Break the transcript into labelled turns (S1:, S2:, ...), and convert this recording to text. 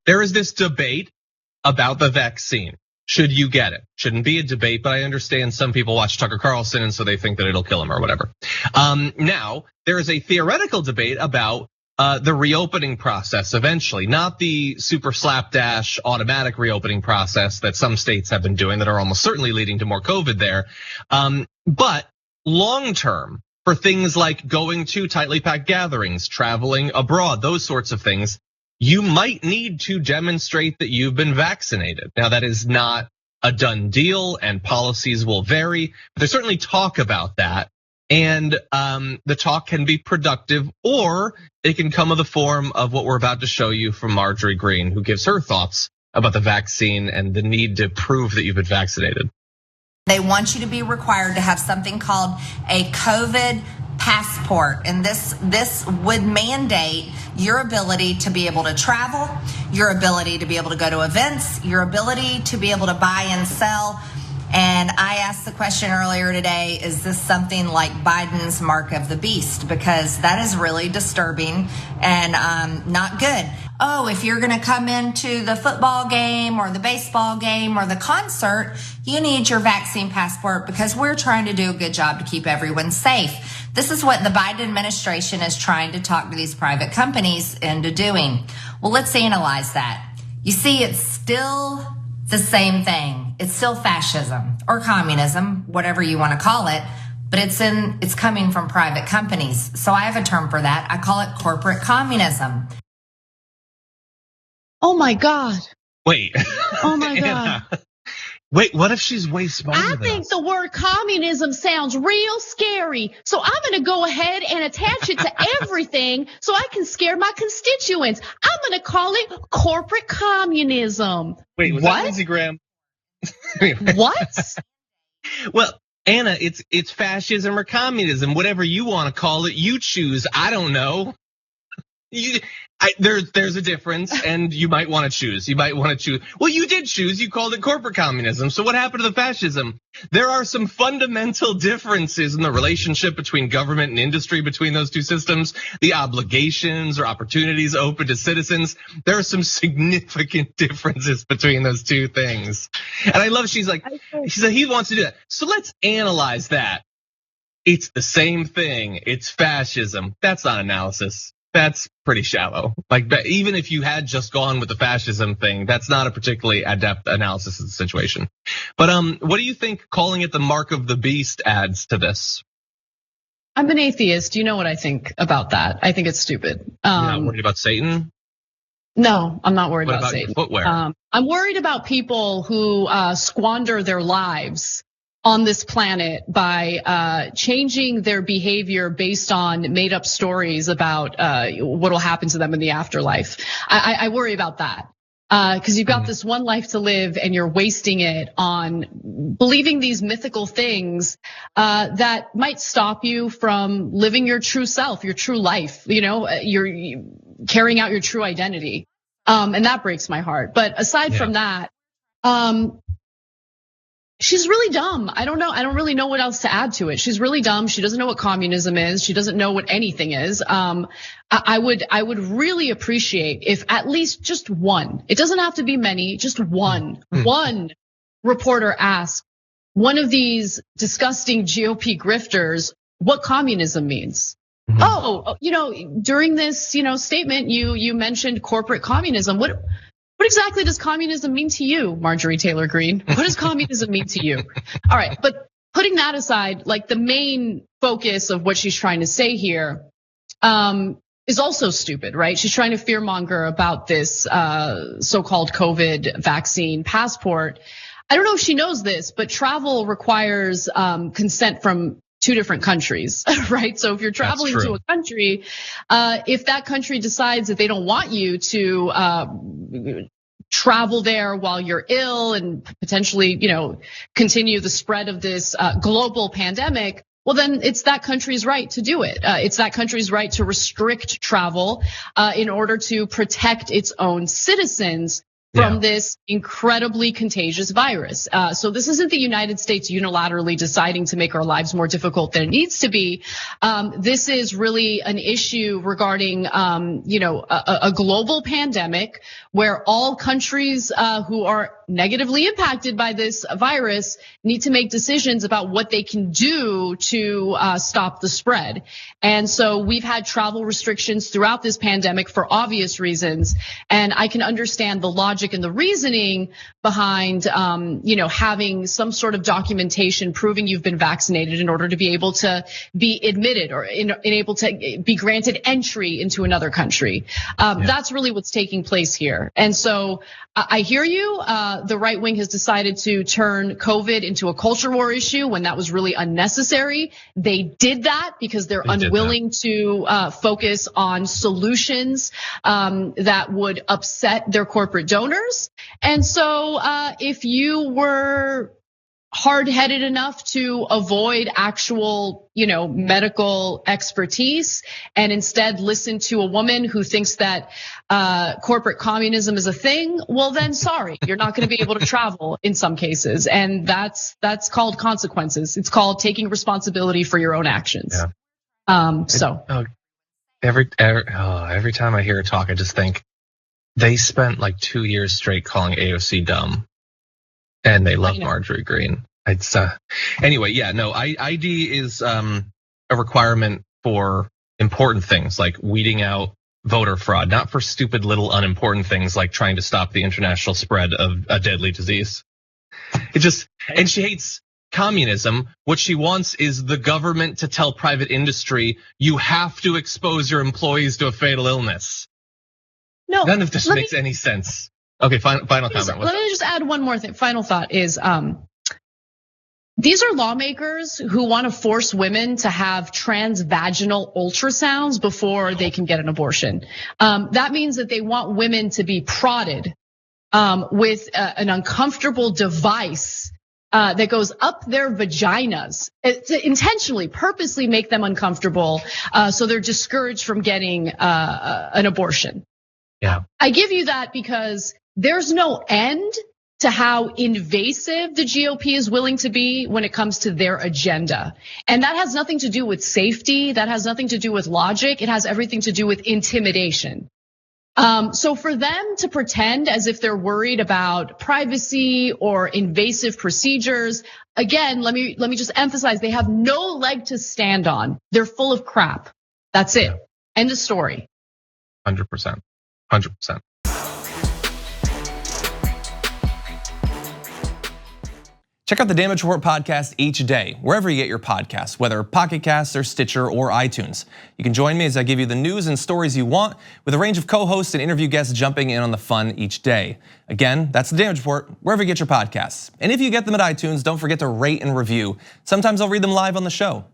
S1: there is this debate about the vaccine. Should you get it? Shouldn't be a debate, but I understand some people watch Tucker Carlson and so they think that it'll kill him or whatever. Now, there is a theoretical debate about the reopening process eventually, not the super slapdash automatic reopening process that some states have been doing that are almost certainly leading to more COVID there. But long term, for things like going to tightly packed gatherings, traveling abroad, those sorts of things, you might need to demonstrate that you've been vaccinated. Now, that is not a done deal and policies will vary, but there's certainly talk about that. And the talk can be productive, or it can come in the form of what we're about to show you from Marjorie Greene, who gives her thoughts about the vaccine and the need to prove that you've been vaccinated.
S2: They want you to be required to have something called a COVID passport, and this would mandate your ability to be able to travel, your ability to be able to go to events, your ability to be able to buy and sell. And I asked the question earlier today, is this something like Biden's mark of the beast? Because that is really disturbing and not good. Oh, if you're gonna come into the football game or the baseball game or the concert, you need your vaccine passport because we're trying to do a good job to keep everyone safe. This is what the Biden administration is trying to talk to these private companies into doing. Well, let's analyze that. You see, it's still the same thing. It's still fascism or communism, whatever you want to call it, but it's coming from private companies. So I have a term for that. I call it corporate communism.
S3: Oh my God.
S1: Wait.
S3: Oh my God.
S1: Wait, what if she's way smarter than us?
S3: I think the word communism sounds real scary. So I'm gonna go ahead and attach it to everything so I can scare my constituents. I'm gonna call it corporate communism.
S1: Wait, was that Lindsey Graham?
S3: What?
S1: Well, Anna, it's fascism or communism, whatever you want to call it, you choose. I don't know. There's a difference, and you might want to choose. You might want to choose. Well, you did choose. You called it corporate communism. So what happened to the fascism? There are some fundamental differences in the relationship between government and industry between those two systems. The obligations or opportunities open to citizens. There are some significant differences between those two things. And I love. She's like he wants to do that. So let's analyze that. It's the same thing. It's fascism. That's not analysis. That's pretty shallow. Like, even if you had just gone with the fascism thing, that's not a particularly adept analysis of the situation. But what do you think calling it the mark of the beast adds to this?
S3: I'm an atheist. You know what I think about that. I think it's stupid.
S1: You're not worried about Satan?
S3: No, I'm not worried
S1: about
S3: about Satan.
S1: Your footwear?
S3: I'm worried about people who squander their lives on this planet by changing their behavior based on made up stories about what will happen to them in the afterlife. I worry about that. Because you've got this one life to live and you're wasting it on believing these mythical things that might stop you from living your true self, your true life, you're carrying out your true identity. And that breaks my heart. But aside from that, she's really dumb. I don't know. I don't really know what else to add to it. She's really dumb. She doesn't know what communism is. She doesn't know what anything is. I would really appreciate if at least just one, it doesn't have to be many, just one reporter asked one of these disgusting GOP grifters what communism means. Oh, during this, statement, you mentioned corporate communism. What exactly does communism mean to you, Marjorie Taylor Greene? What does communism mean to you? All right, but putting that aside, like the main focus of what she's trying to say here is also stupid, right? She's trying to fearmonger about this so-called COVID vaccine passport. I don't know if she knows this, but travel requires consent from 2 different countries, right? So if you're traveling to a country, if that country decides that they don't want you to travel there while you're ill and potentially, continue the spread of this global pandemic, well, then it's that country's right to do it. It's that country's right to restrict travel in order to protect its own citizens. from this incredibly contagious virus. So this isn't the United States unilaterally deciding to make our lives more difficult than it needs to be. This is really an issue regarding, a global pandemic where all countries who are negatively impacted by this virus need to make decisions about what they can do to stop the spread. And so we've had travel restrictions throughout this pandemic for obvious reasons. And I can understand the logic and the reasoning behind, having some sort of documentation proving you've been vaccinated in order to be able to be admitted or able to be granted entry into another country. That's really what's taking place here. And so I hear you. The right wing has decided to turn COVID into a culture war issue when that was really unnecessary. They did that because they're unwilling to focus on solutions that would upset their corporate donors. And so if you were hard-headed enough to avoid actual, medical expertise and instead listen to a woman who thinks that corporate communism is a thing, well then sorry, you're not gonna be able to travel in some cases. And that's called consequences. It's called taking responsibility for your own actions.
S1: Every time I hear her talk, I just think they spent like 2 years straight calling AOC dumb. And they love Marjorie Greene. Anyway, ID is a requirement for important things like weeding out voter fraud, not for stupid little unimportant things like trying to stop the international spread of a deadly disease. And she hates communism. What she wants is the government to tell private industry, you have to expose your employees to a fatal illness.
S3: No,
S1: none of this makes any sense. Okay, final comment.
S3: Let me just add one more thing. Final thought is, these are lawmakers who want to force women to have transvaginal ultrasounds before they can get an abortion. That means that they want women to be prodded with an uncomfortable device that goes up their vaginas to intentionally, purposely make them uncomfortable, so they're discouraged from getting an abortion.
S1: Yeah,
S3: I give you that because there's no end to how invasive the GOP is willing to be when it comes to their agenda. And that has nothing to do with safety. That has nothing to do with logic. It has everything to do with intimidation. So for them to pretend as if they're worried about privacy or invasive procedures, again, let me just emphasize, they have no leg to stand on. They're full of crap. That's it. End of story.
S1: 100%.
S4: Check out the Damage Report podcast each day, wherever you get your podcasts, whether Pocket Casts or Stitcher or iTunes. You can join me as I give you the news and stories you want, with a range of co-hosts and interview guests jumping in on the fun each day. Again, that's the Damage Report, wherever you get your podcasts. And if you get them at iTunes, don't forget to rate and review. Sometimes I'll read them live on the show.